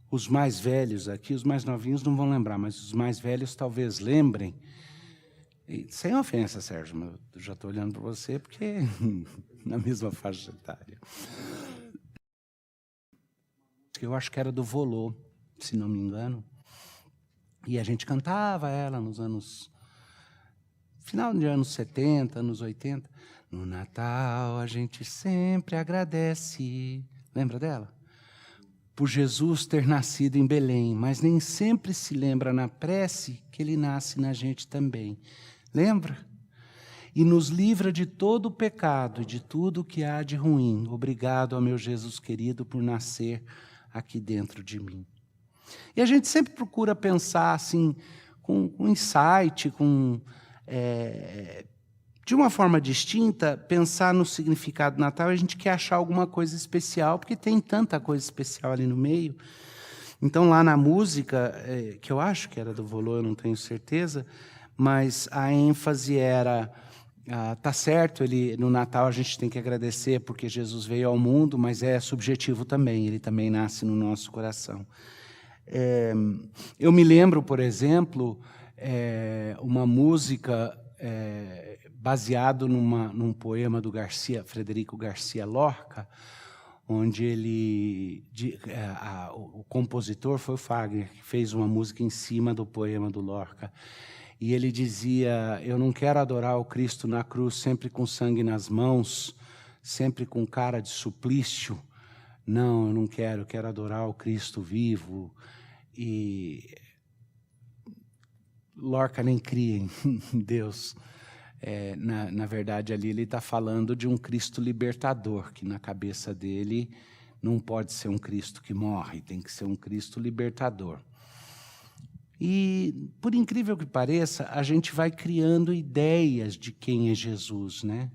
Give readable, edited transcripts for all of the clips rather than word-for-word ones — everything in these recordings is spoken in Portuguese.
os mais velhos aqui, os mais novinhos não vão lembrar, mas os mais velhos talvez lembrem. E, sem ofensa, Sérgio, mas eu já estou olhando para você porque na mesma faixa etária. Eu acho que era do Volô, se não me engano. E a gente cantava ela nos anos... Final de anos 70, anos 80. No Natal a gente sempre agradece. Lembra dela? Por Jesus ter nascido em Belém, mas nem sempre se lembra na prece que ele nasce na gente também. Lembra? E nos livra de todo o pecado e de tudo que há de ruim. Obrigado ao meu Jesus querido por nascer aqui dentro de mim. E a gente sempre procura pensar assim, com insight, de uma forma distinta, pensar no significado do Natal. A gente quer achar alguma coisa especial, porque tem tanta coisa especial ali no meio. Então, lá na música, que eu acho que era do Volô, eu não tenho certeza, mas a ênfase era... tá certo, no Natal a gente tem que agradecer porque Jesus veio ao mundo, mas é subjetivo também, ele também nasce no nosso coração. Eu me lembro, por exemplo, uma música baseado num poema do Frederico Garcia Lorca, onde o compositor foi o Fagner, que fez uma música em cima do poema do Lorca. E ele dizia: eu não quero adorar o Cristo na cruz sempre com sangue nas mãos, sempre com cara de suplício. Não, eu não quero, eu quero adorar o Cristo vivo. E Lorca nem cria em Deus. Na verdade, ali ele está falando de um Cristo libertador, que na cabeça dele não pode ser um Cristo que morre, tem que ser um Cristo libertador. E, por incrível que pareça, a gente vai criando ideias de quem é Jesus, né?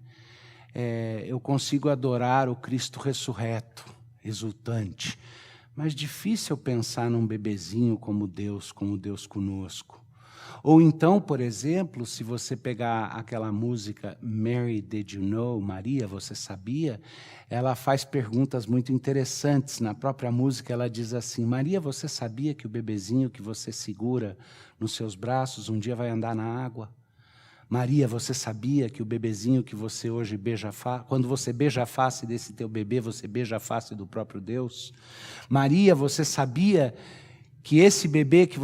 Eu consigo adorar o Cristo ressurreto, exultante, mas difícil pensar num bebezinho como Deus conosco. Ou então, por exemplo, se você pegar aquela música Mary, Did You Know? Maria, você sabia? Ela faz perguntas muito interessantes. Na própria música ela diz assim: Maria, você sabia que o bebezinho que você segura nos seus braços um dia vai andar na água? Maria, você sabia que o bebezinho que você hoje beija a face, quando você beija a face desse teu bebê, você beija a face do próprio Deus? Maria, você sabia que esse bebê que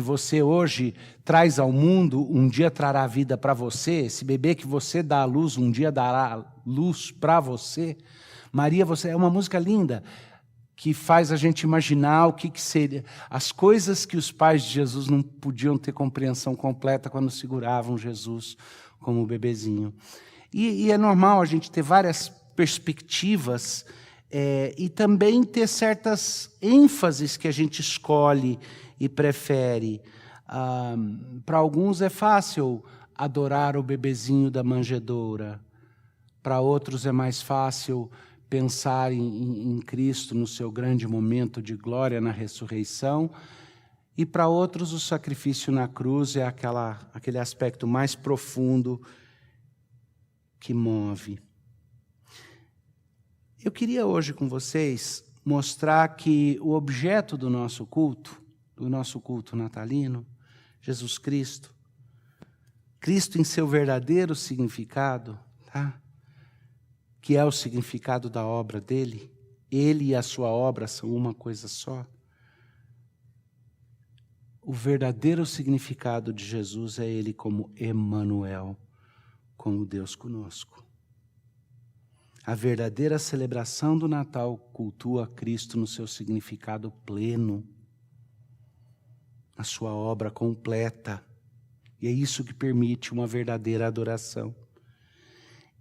você hoje traz ao mundo, um dia trará vida para você? Esse bebê que você dá à luz, um dia dará luz para você? Maria, você é uma música linda, que faz a gente imaginar o que seria, as coisas que os pais de Jesus não podiam ter compreensão completa quando seguravam Jesus como bebezinho. E é normal a gente ter várias perspectivas, e também ter certas ênfases que a gente escolhe e prefere. Para alguns é fácil adorar o bebezinho da manjedoura. Para outros é mais fácil pensar em Cristo no seu grande momento de glória na ressurreição. E para outros o sacrifício na cruz é aquele aspecto mais profundo que move. Eu queria hoje com vocês mostrar que o objeto do nosso culto natalino, Jesus Cristo, Cristo em seu verdadeiro significado, tá? Que é o significado da obra dele, ele e a sua obra são uma coisa só. O verdadeiro significado de Jesus é ele como Emanuel, como Deus conosco. A verdadeira celebração do Natal cultua Cristo no seu significado pleno, na sua obra completa. E é isso que permite uma verdadeira adoração.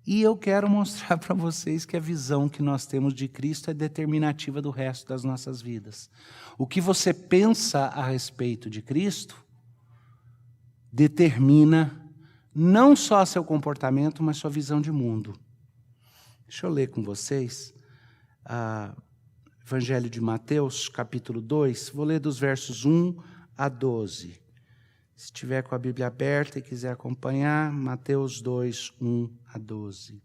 E eu quero mostrar para vocês que a visão que nós temos de Cristo é determinativa do resto das nossas vidas. O que você pensa a respeito de Cristo determina não só seu comportamento, mas sua visão de mundo. Deixa eu ler com vocês Evangelho de Mateus, capítulo 2. Vou ler dos versos 1 a 12. Se tiver com a Bíblia aberta e quiser acompanhar, Mateus 2, 1 a 12.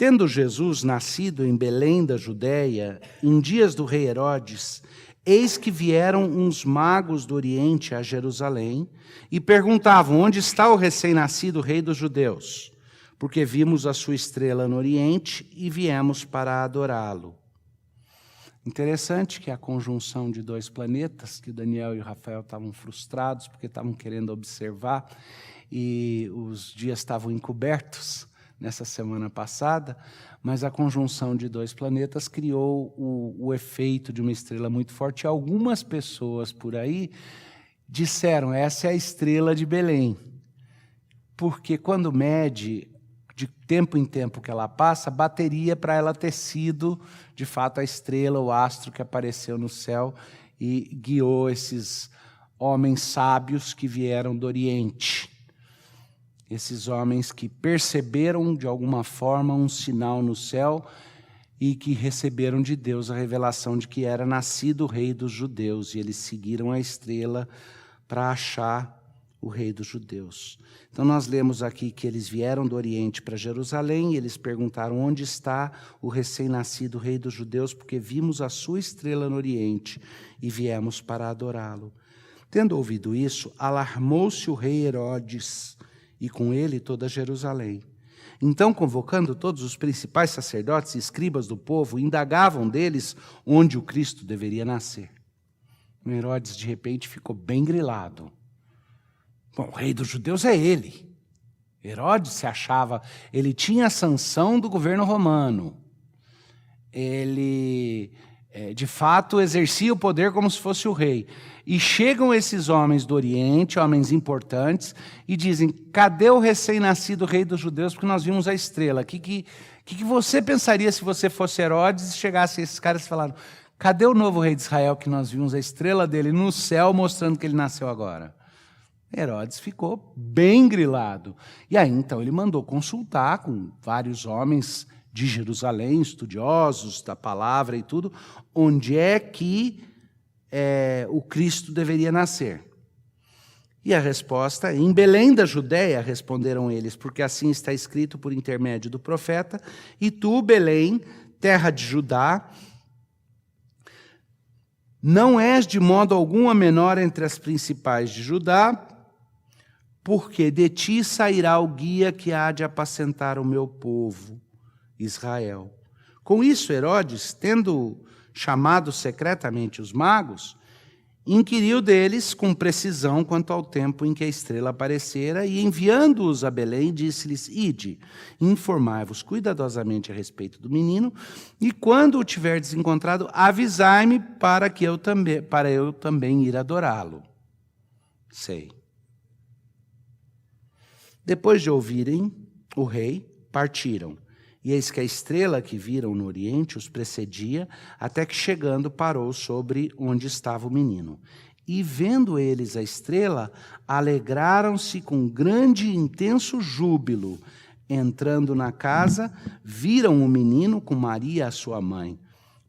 Tendo Jesus nascido em Belém da Judéia, em dias do rei Herodes, eis que vieram uns magos do Oriente a Jerusalém e perguntavam: onde está o recém-nascido rei dos judeus? Porque vimos a sua estrela no Oriente e viemos para adorá-lo. Interessante que a conjunção de dois planetas, que o Daniel e o Rafael estavam frustrados porque estavam querendo observar e os dias estavam encobertos nessa semana passada, mas a conjunção de dois planetas criou o efeito de uma estrela muito forte. E algumas pessoas por aí disseram: essa é a estrela de Belém, porque quando mede, de tempo em tempo que ela passa, bateria para ela ter sido, de fato, a estrela, o astro que apareceu no céu e guiou esses homens sábios que vieram do Oriente. Esses homens que perceberam, de alguma forma, um sinal no céu e que receberam de Deus a revelação de que era nascido o rei dos judeus. E eles seguiram a estrela para achar o rei dos judeus. Então nós lemos aqui que eles vieram do Oriente para Jerusalém e eles perguntaram: onde está o recém-nascido rei dos judeus? Porque vimos a sua estrela no Oriente e viemos para adorá-lo. Tendo ouvido isso, alarmou-se o rei Herodes e com ele toda Jerusalém. Então, convocando todos os principais sacerdotes e escribas do povo, indagavam deles onde o Cristo deveria nascer. O Herodes, de repente, ficou bem grilado. Bom, o rei dos judeus é ele. Herodes se achava, ele tinha a sanção do governo romano. Ele, de fato, exercia o poder como se fosse o rei. E chegam esses homens do Oriente, homens importantes, e dizem: cadê o recém-nascido rei dos judeus? Porque nós vimos a estrela. O que você pensaria se você fosse Herodes e chegasse esses caras e falaram: cadê o novo rei de Israel que nós vimos a estrela dele no céu mostrando que ele nasceu agora? Herodes ficou bem grilado. E aí, então, ele mandou consultar com vários homens de Jerusalém, estudiosos da palavra e tudo, onde é que o Cristo deveria nascer. E a resposta: em Belém da Judéia, responderam eles, porque assim está escrito por intermédio do profeta: e tu, Belém, terra de Judá, não és de modo algum a menor entre as principais de Judá, porque de ti sairá o guia que há de apacentar o meu povo, Israel. Com isso, Herodes, tendo chamado secretamente os magos, inquiriu deles com precisão quanto ao tempo em que a estrela aparecera, e enviando-os a Belém, disse-lhes: ide, informai-vos cuidadosamente a respeito do menino, e quando o tiverdes encontrado, avisai-me para eu também ir adorá-lo. Sei. Depois de ouvirem o rei, partiram. E eis que a estrela que viram no Oriente os precedia, até que chegando parou sobre onde estava o menino. E vendo eles a estrela, alegraram-se com grande e intenso júbilo. Entrando na casa, viram o menino com Maria, a sua mãe.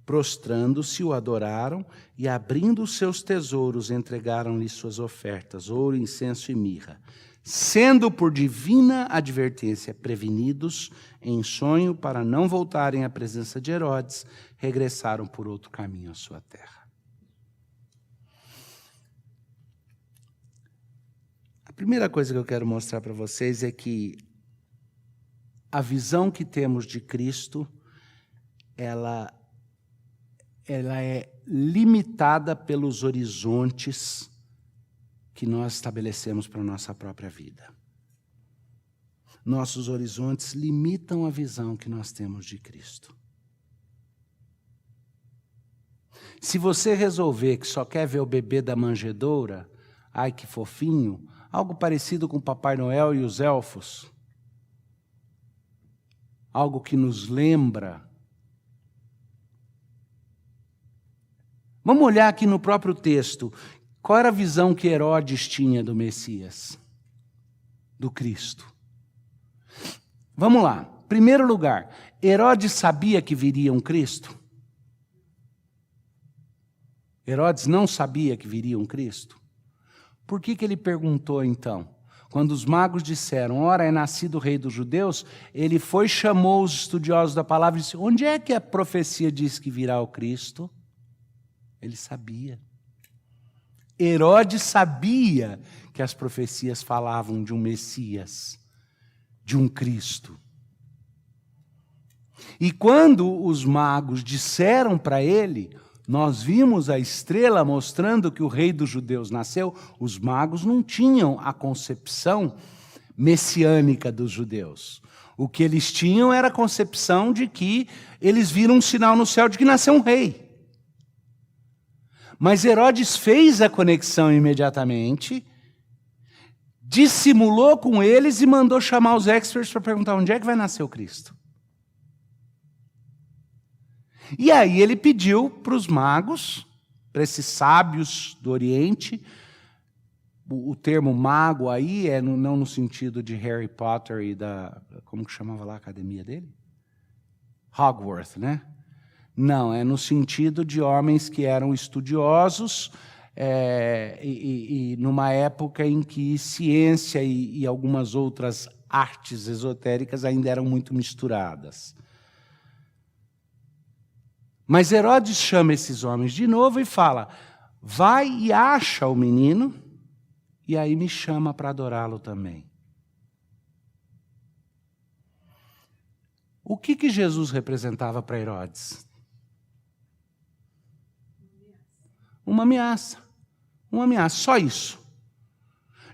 Prostrando-se, o adoraram e, abrindo os seus tesouros, entregaram-lhe suas ofertas, ouro, incenso e mirra. Sendo por divina advertência prevenidos em sonho para não voltarem à presença de Herodes, regressaram por outro caminho à sua terra. A primeira coisa que eu quero mostrar para vocês é que a visão que temos de Cristo, ela é limitada pelos horizontes que nós estabelecemos para a nossa própria vida. Nossos horizontes limitam a visão que nós temos de Cristo. Se você resolver que só quer ver o bebê da manjedoura, ai que fofinho, algo parecido com o Papai Noel e os elfos, algo que nos lembra. Vamos olhar aqui no próprio texto. Qual era a visão que Herodes tinha do Messias, do Cristo? Vamos lá. Primeiro lugar, Herodes sabia que viria um Cristo? Herodes não sabia que viria um Cristo? Por que ele perguntou então? Quando os magos disseram, ora, é nascido o rei dos judeus, ele foi, chamou os estudiosos da palavra e disse, onde é que a profecia diz que virá o Cristo? Ele sabia. Herodes sabia que as profecias falavam de um Messias, de um Cristo. E quando os magos disseram para ele, nós vimos a estrela mostrando que o rei dos judeus nasceu, os magos não tinham a concepção messiânica dos judeus. O que eles tinham era a concepção de que eles viram um sinal no céu de que nasceu um rei. Mas Herodes fez a conexão imediatamente, dissimulou com eles e mandou chamar os experts para perguntar onde é que vai nascer o Cristo. E aí ele pediu para os magos, para esses sábios do Oriente, o termo mago aí é não no sentido de Harry Potter e da... Como que chamava lá a academia dele? Hogwarts, né? Não, é no sentido de homens que eram estudiosos e numa época em que ciência e algumas outras artes esotéricas ainda eram muito misturadas. Mas Herodes chama esses homens de novo e fala, vai e acha o menino, e aí me chama para adorá-lo também. O que Jesus representava para Herodes? Uma ameaça. Uma ameaça, só isso.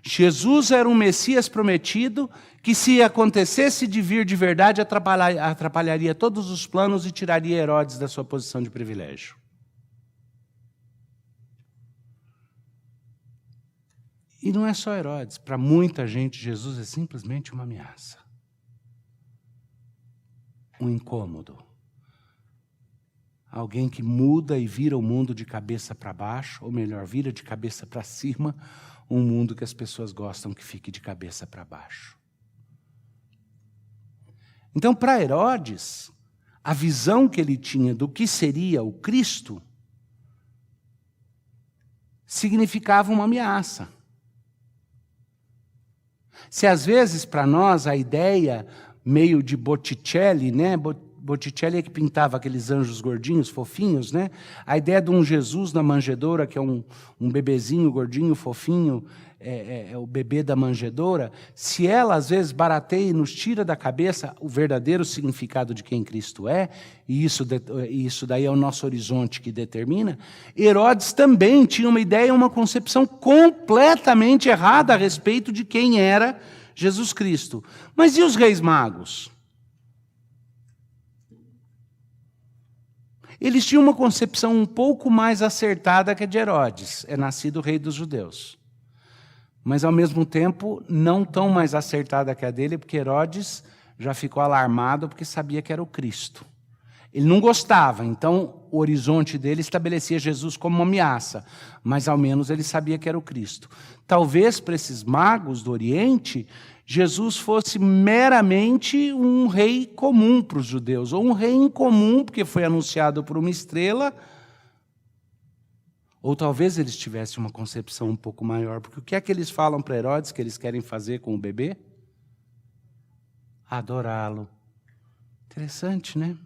Jesus era um Messias prometido que, se acontecesse de vir de verdade, atrapalharia todos os planos e tiraria Herodes da sua posição de privilégio. E não é só Herodes. Para muita gente, Jesus é simplesmente uma ameaça. Um incômodo. Alguém que muda e vira o mundo de cabeça para baixo, ou melhor, vira de cabeça para cima, um mundo que as pessoas gostam que fique de cabeça para baixo. Então, para Herodes, a visão que ele tinha do que seria o Cristo significava uma ameaça. Se às vezes para nós a ideia meio de Botticelli, né? Botticelli é que pintava aqueles anjos gordinhos, fofinhos, né? A ideia de um Jesus na manjedoura, que é um bebezinho gordinho, fofinho, é o bebê da manjedoura, se ela às vezes barateia e nos tira da cabeça o verdadeiro significado de quem Cristo é, e isso daí é o nosso horizonte que determina, Herodes também tinha uma ideia, uma concepção completamente errada a respeito de quem era Jesus Cristo. Mas e os reis magos? Eles tinham uma concepção um pouco mais acertada que a de Herodes, é nascido o rei dos judeus. Mas, ao mesmo tempo, não tão mais acertada que a dele, porque Herodes já ficou alarmado porque sabia que era o Cristo. Ele não gostava, então o horizonte dele estabelecia Jesus como uma ameaça, mas ao menos ele sabia que era o Cristo. Talvez para esses magos do Oriente, Jesus fosse meramente um rei comum para os judeus, ou um rei incomum, porque foi anunciado por uma estrela, ou talvez eles tivessem uma concepção um pouco maior, porque o que é que eles falam para Herodes que eles querem fazer com o bebê? Adorá-lo. Interessante, né?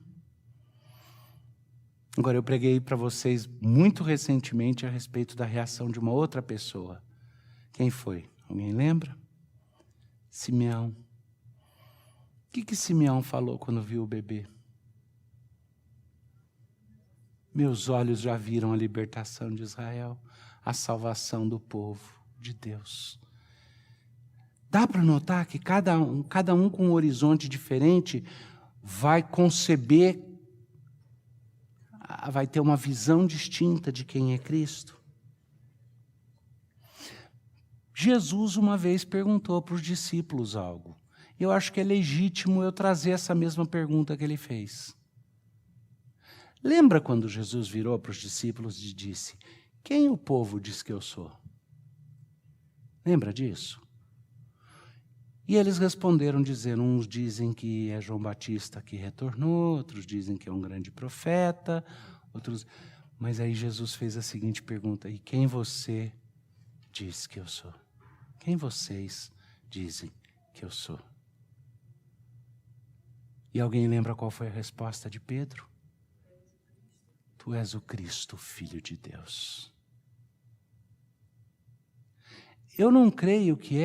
Agora, eu preguei para vocês muito recentemente a respeito da reação de uma outra pessoa. Quem foi? Alguém lembra? Simeão. O que Simeão falou quando viu o bebê? Meus olhos já viram a libertação de Israel, a salvação do povo de Deus. Dá para notar que cada um com um horizonte diferente vai conceber, vai ter uma visão distinta de quem é Cristo. Jesus uma vez perguntou para os discípulos algo. Eu acho que é legítimo eu trazer essa mesma pergunta que ele fez. Lembra quando Jesus virou para os discípulos e disse, quem o povo diz que eu sou? Lembra disso? E eles responderam dizendo, uns dizem que é João Batista que retornou, outros dizem que é um grande profeta, outros... Mas aí Jesus fez a seguinte pergunta, e quem você diz que eu sou? Quem vocês dizem que eu sou. E alguém lembra qual foi a resposta de Pedro? Tu és o Cristo, Filho de Deus. Eu não creio que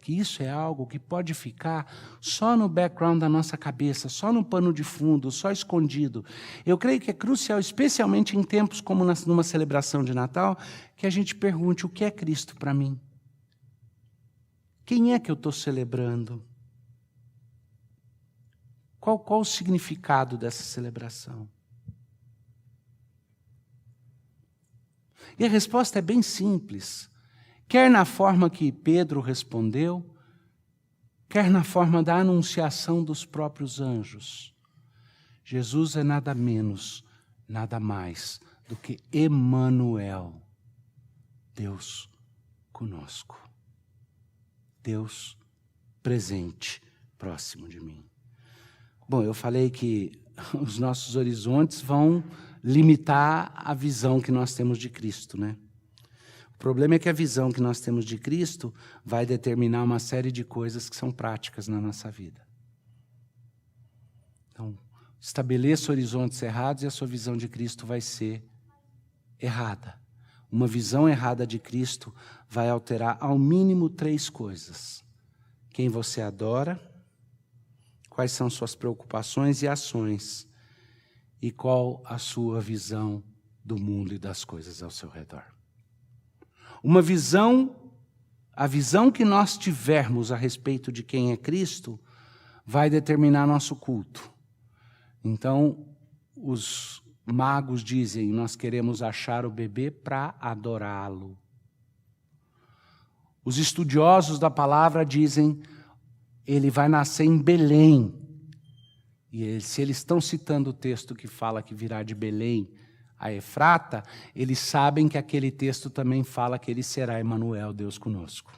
isso é algo que pode ficar só no background da nossa cabeça, só no pano de fundo, só escondido. Eu creio que é crucial, especialmente em tempos como numa celebração de Natal, que a gente pergunte: o que é Cristo para mim? Quem é que eu estou celebrando? Qual o significado dessa celebração? E a resposta é bem simples. Quer na forma que Pedro respondeu, quer na forma da anunciação dos próprios anjos. Jesus é nada menos, nada mais do que Emanuel, Deus conosco. Deus presente, próximo de mim. Bom, eu falei que os nossos horizontes vão limitar a visão que nós temos de Cristo, né? O problema é que a visão que nós temos de Cristo vai determinar uma série de coisas que são práticas na nossa vida. Então, estabeleça horizontes errados e a sua visão de Cristo vai ser errada. Uma visão errada de Cristo vai alterar ao mínimo 3 coisas: quem você adora, quais são suas preocupações e ações, e qual a sua visão do mundo e das coisas ao seu redor. A visão que nós tivermos a respeito de quem é Cristo vai determinar nosso culto. Então, os magos dizem: nós queremos achar o bebê para adorá-lo. Os estudiosos da palavra dizem: ele vai nascer em Belém. E se eles estão citando o texto que fala que virá de Belém a Efrata, eles sabem que aquele texto também fala que ele será Emanuel, Deus conosco.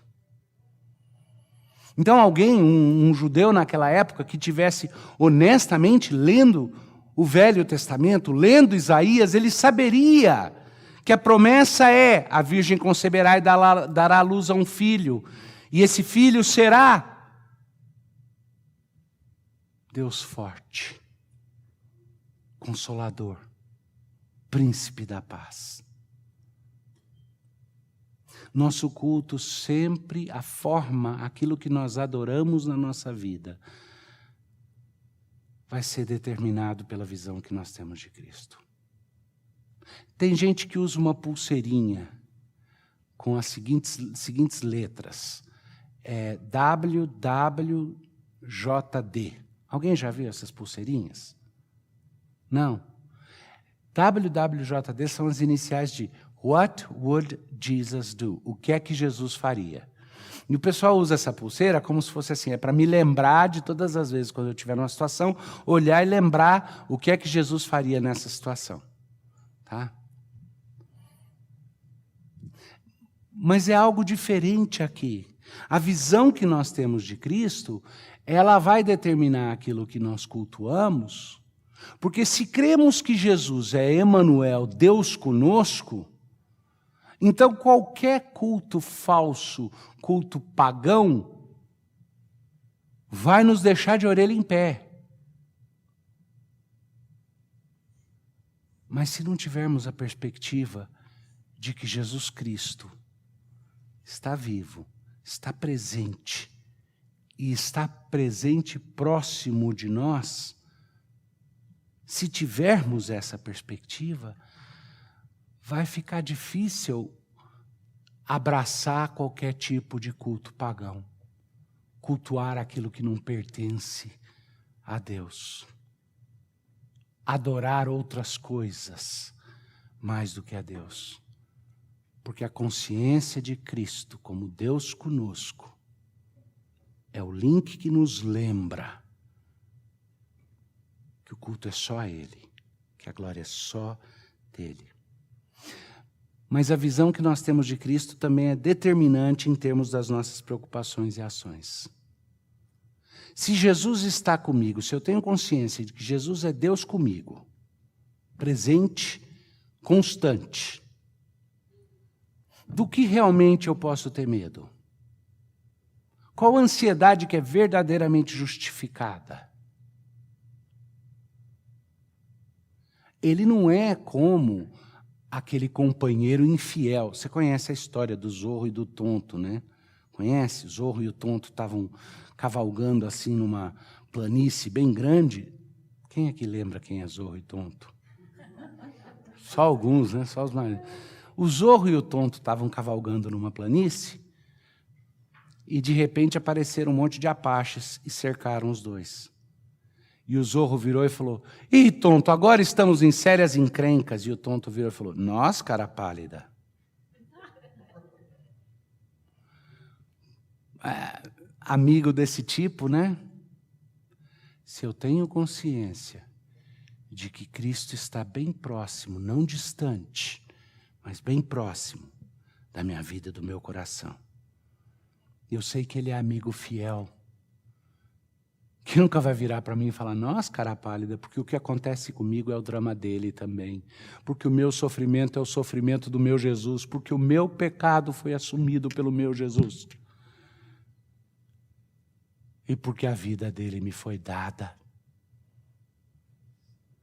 Então alguém, um judeu naquela época, que tivesse honestamente lendo o Velho Testamento, lendo Isaías, ele saberia que a promessa é: a virgem conceberá e dará à luz a um filho, e esse filho será Deus forte, Consolador, Príncipe da paz. Nosso culto sempre, a forma, aquilo que nós adoramos na nossa vida, vai ser determinado pela visão que nós temos de Cristo. Tem gente que usa uma pulseirinha com as seguintes letras. WWJD. Alguém já viu essas pulseirinhas? Não. WWJD são as iniciais de What would Jesus do? O que é que Jesus faria? E o pessoal usa essa pulseira como se fosse assim, é para me lembrar de todas as vezes, quando eu estiver numa situação, olhar e lembrar o que é que Jesus faria nessa situação. Tá? Mas é algo diferente aqui. A visão que nós temos de Cristo, ela vai determinar aquilo que nós cultuamos, porque se cremos que Jesus é Emanuel, Deus conosco, então qualquer culto falso, culto pagão, vai nos deixar de orelha em pé. Mas se não tivermos a perspectiva de que Jesus Cristo está vivo, está presente, e está presente próximo de nós, se tivermos essa perspectiva, vai ficar difícil abraçar qualquer tipo de culto pagão, cultuar aquilo que não pertence a Deus, adorar outras coisas mais do que a Deus, porque a consciência de Cristo como Deus conosco é o link que nos lembra que o culto é só a Ele, que a glória é só dele. Mas a visão que nós temos de Cristo também é determinante em termos das nossas preocupações e ações. Se Jesus está comigo, se eu tenho consciência de que Jesus é Deus comigo, presente, constante, do que realmente eu posso ter medo? Qual ansiedade que é verdadeiramente justificada? Ele não é como aquele companheiro infiel. Você conhece a história do Zorro e do Tonto, né? Conhece? O Zorro e o Tonto estavam cavalgando assim numa planície bem grande. Quem é que lembra quem é Zorro e Tonto? Só alguns, né? Só os mais... O Zorro e o Tonto estavam cavalgando numa planície e, de repente, apareceram um monte de apaches e cercaram os dois. E o Zorro virou e falou, ih, Tonto, agora estamos em sérias encrencas. E o Tonto virou e falou, nós, cara pálida. Amigo desse tipo, né? Se eu tenho consciência de que Cristo está bem próximo, não distante, mas bem próximo da minha vida, do meu coração. Eu sei que Ele é amigo fiel, que nunca vai virar para mim e falar, nossa, cara pálida, porque o que acontece comigo é o drama dele também, porque o meu sofrimento é o sofrimento do meu Jesus, porque o meu pecado foi assumido pelo meu Jesus. E porque a vida dele me foi dada.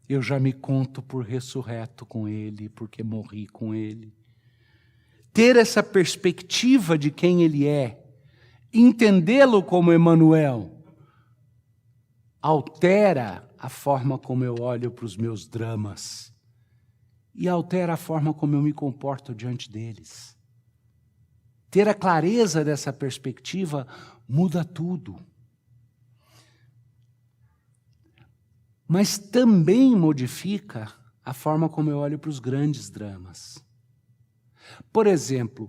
Eu já me conto por ressurreto com ele, porque morri com ele. Ter essa perspectiva de quem ele é, entendê-lo como Emanuel, altera a forma como eu olho para os meus dramas e altera a forma como eu me comporto diante deles. Ter a clareza dessa perspectiva muda tudo. Mas também modifica a forma como eu olho para os grandes dramas. Por exemplo,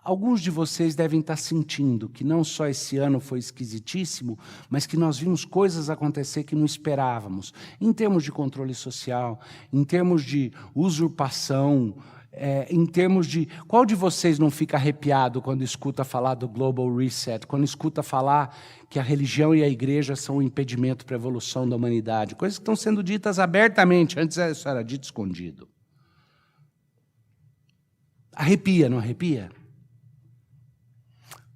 alguns de vocês devem estar sentindo que não só esse ano foi esquisitíssimo, mas que nós vimos coisas acontecer que não esperávamos, em termos de controle social, em termos de usurpação, em termos de... Qual de vocês não fica arrepiado quando escuta falar do Global Reset, quando escuta falar que a religião e a igreja são um impedimento para a evolução da humanidade? Coisas que estão sendo ditas abertamente, antes isso era dito escondido. Arrepia, não arrepia?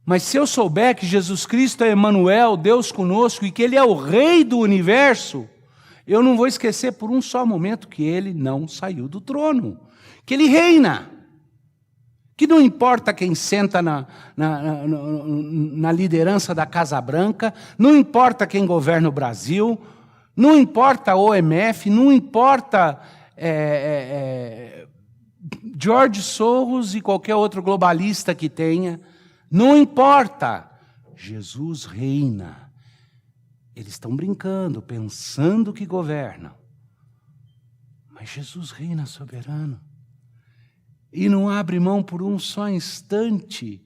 Mas se eu souber que Jesus Cristo é Emanuel, Deus conosco, e que Ele é o Rei do universo, eu não vou esquecer por um só momento que Ele não saiu do trono, que Ele reina, que não importa quem senta na liderança da Casa Branca, não importa quem governa o Brasil, não importa a OMF, não importa... George Soros e qualquer outro globalista que tenha, não importa. Jesus reina. Eles estão brincando, pensando que governam. Mas Jesus reina soberano. E não abre mão por um só instante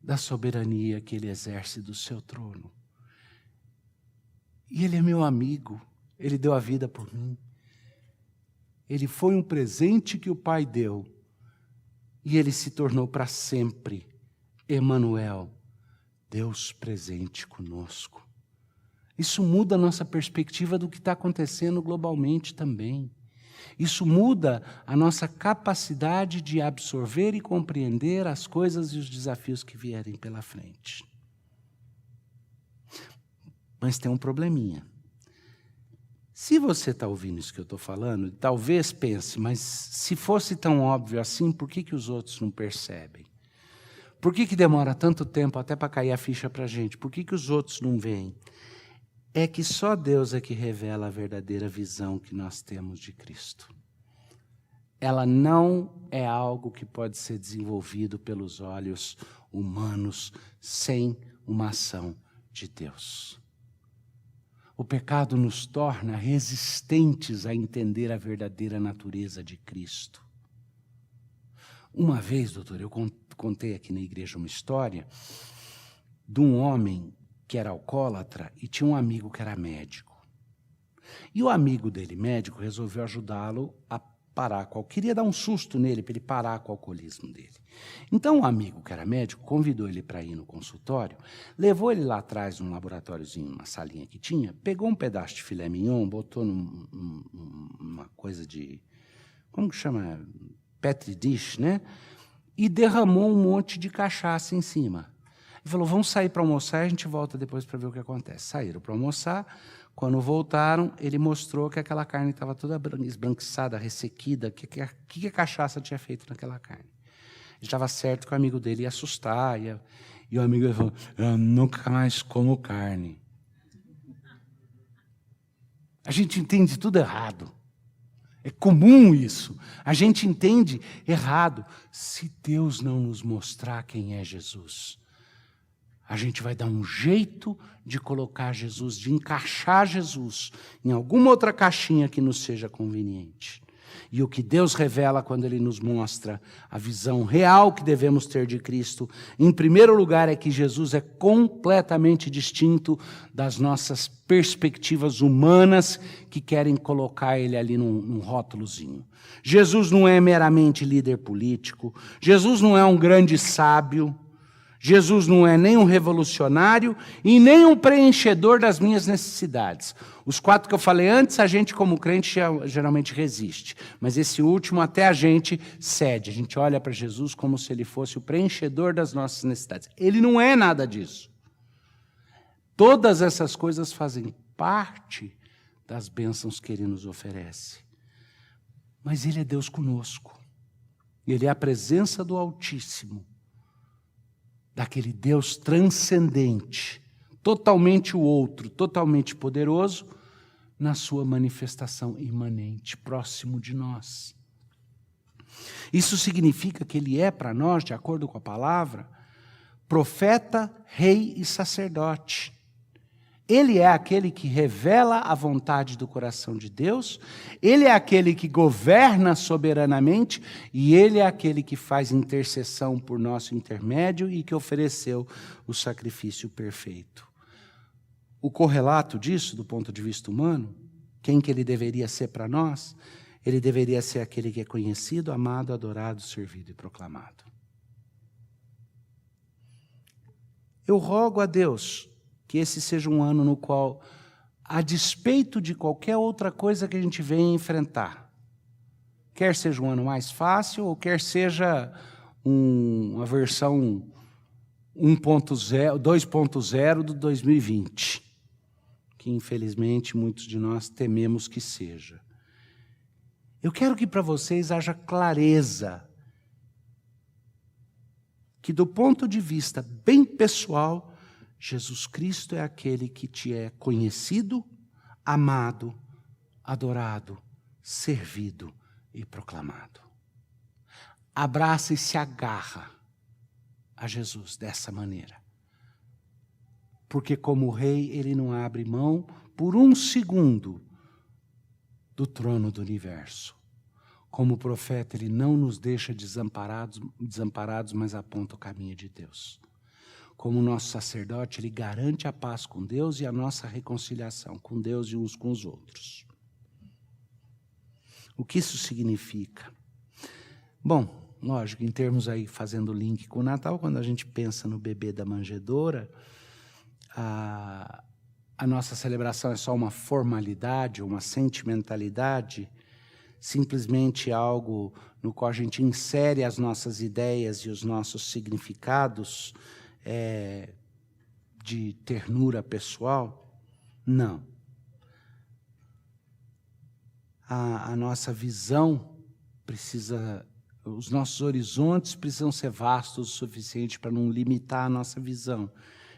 da soberania que Ele exerce do seu trono. E Ele é meu amigo. Ele deu a vida por mim. Ele foi um presente que o Pai deu, e Ele se tornou para sempre Emanuel, Deus presente conosco. Isso muda a nossa perspectiva do que está acontecendo globalmente também. Isso muda a nossa capacidade de absorver e compreender as coisas e os desafios que vierem pela frente. Mas tem um probleminha. Se você está ouvindo isso que eu estou falando, talvez pense, mas se fosse tão óbvio assim, por que os outros não percebem? Por que demora tanto tempo até para cair a ficha para a gente? Por que os outros não veem? É que só Deus é que revela a verdadeira visão que nós temos de Cristo. Ela não é algo que pode ser desenvolvido pelos olhos humanos sem uma ação de Deus. O pecado nos torna resistentes a entender a verdadeira natureza de Cristo. Uma vez, doutor, eu contei aqui na igreja uma história de um homem que era alcoólatra e tinha um amigo que era médico. E o amigo dele, médico, resolveu ajudá-lo a parar queria dar um susto nele para ele parar com o alcoolismo dele. Então o amigo, que era médico, convidou ele para ir no consultório, levou ele lá atrás num laboratóriozinho, uma salinha que tinha, pegou um pedaço de filé mignon, botou numa coisa de, como que chama? Petri dish, né? E derramou um monte de cachaça em cima. e falou, vamos sair para almoçar e a gente volta depois para ver o que acontece. Saíram para almoçar, quando voltaram, ele mostrou que aquela carne estava toda esbranquiçada, ressequida, que a cachaça tinha feito naquela carne. Ele estava certo que o amigo dele ia assustar, e o amigo dele falou, eu nunca mais como carne. A gente entende tudo errado. É comum isso. A gente entende errado. Se Deus não nos mostrar quem é Jesus, a gente vai dar um jeito de colocar Jesus, de encaixar Jesus em alguma outra caixinha que nos seja conveniente. E o que Deus revela quando Ele nos mostra a visão real que devemos ter de Cristo, em primeiro lugar, é que Jesus é completamente distinto das nossas perspectivas humanas que querem colocar Ele ali num rótulozinho. Jesus não é meramente líder político, Jesus não é um grande sábio, Jesus não é nem um revolucionário e nem um preenchedor das minhas necessidades. Os 4 que eu falei antes, a gente como crente geralmente resiste. Mas esse último até a gente cede. A gente olha para Jesus como se ele fosse o preenchedor das nossas necessidades. Ele não é nada disso. Todas essas coisas fazem parte das bênçãos que ele nos oferece. Mas ele é Deus conosco. Ele é a presença do Altíssimo, daquele Deus transcendente, totalmente o outro, totalmente poderoso, na sua manifestação imanente, próximo de nós. Isso significa que ele é para nós, de acordo com a palavra, profeta, rei e sacerdote. Ele é aquele que revela a vontade do coração de Deus, ele é aquele que governa soberanamente e ele é aquele que faz intercessão por nosso intermédio e que ofereceu o sacrifício perfeito. O correlato disso, do ponto de vista humano, quem que ele deveria ser para nós? Ele deveria ser aquele que é conhecido, amado, adorado, servido e proclamado. Eu rogo a Deus que esse seja um ano no qual, a despeito de qualquer outra coisa que a gente venha enfrentar, quer seja um ano mais fácil ou quer seja uma versão 1.0, 2.0 do 2020, que infelizmente muitos de nós tememos que seja. Eu quero que para vocês haja clareza que do ponto de vista bem pessoal, Jesus Cristo é aquele que te é conhecido, amado, adorado, servido e proclamado. Abraça e se agarra a Jesus dessa maneira. Porque como rei, ele não abre mão por um segundo do trono do universo. Como profeta, ele não nos deixa desamparados, mas aponta o caminho de Deus. Como nosso sacerdote, ele garante a paz com Deus e a nossa reconciliação com Deus e uns com os outros. O que isso significa? Bom, lógico, em termos aí, fazendo link com o Natal, quando a gente pensa no bebê da manjedoura, a nossa celebração é só uma formalidade, uma sentimentalidade, simplesmente algo no qual a gente insere as nossas ideias e os nossos significados de ternura pessoal? Não. A nossa visão precisa, os nossos horizontes precisam ser vastos o suficiente para não limitar a nossa visão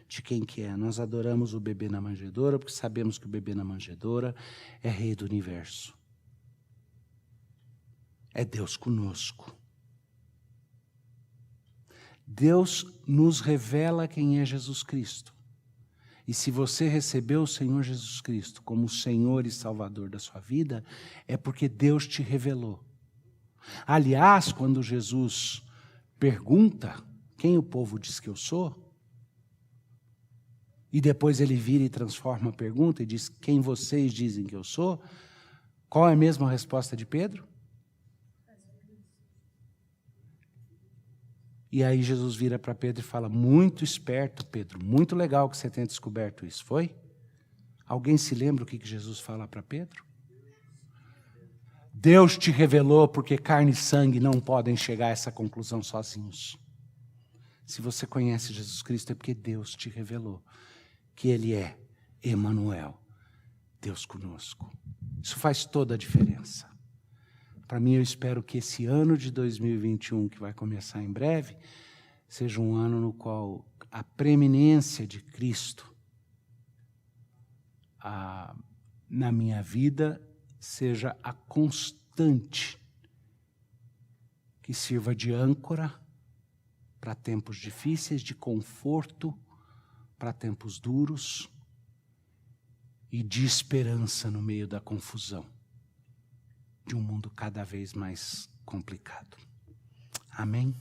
de quem que é. Nós adoramos o bebê na manjedoura porque sabemos que o bebê na manjedoura é rei do universo. É Deus conosco. Deus nos revela quem é Jesus Cristo. E se você recebeu o Senhor Jesus Cristo como o Senhor e Salvador da sua vida, é porque Deus te revelou. Aliás, quando Jesus pergunta quem o povo diz que eu sou, e depois ele vira e transforma a pergunta e diz quem vocês dizem que eu sou, qual é a mesma resposta de Pedro? E aí Jesus vira para Pedro e fala, muito esperto, Pedro, muito legal que você tenha descoberto isso, foi? Alguém se lembra o que Jesus fala para Pedro? Deus te revelou porque carne e sangue não podem chegar a essa conclusão sozinhos. Se você conhece Jesus Cristo, é porque Deus te revelou que Ele é Emanuel, Deus conosco. Isso faz toda a diferença. Para mim, eu espero que esse ano de 2021, que vai começar em breve, seja um ano no qual a preeminência de Cristo na minha vida seja a constante, que sirva de âncora para tempos difíceis, de conforto para tempos duros e de esperança no meio da confusão de um mundo cada vez mais complicado. Amém?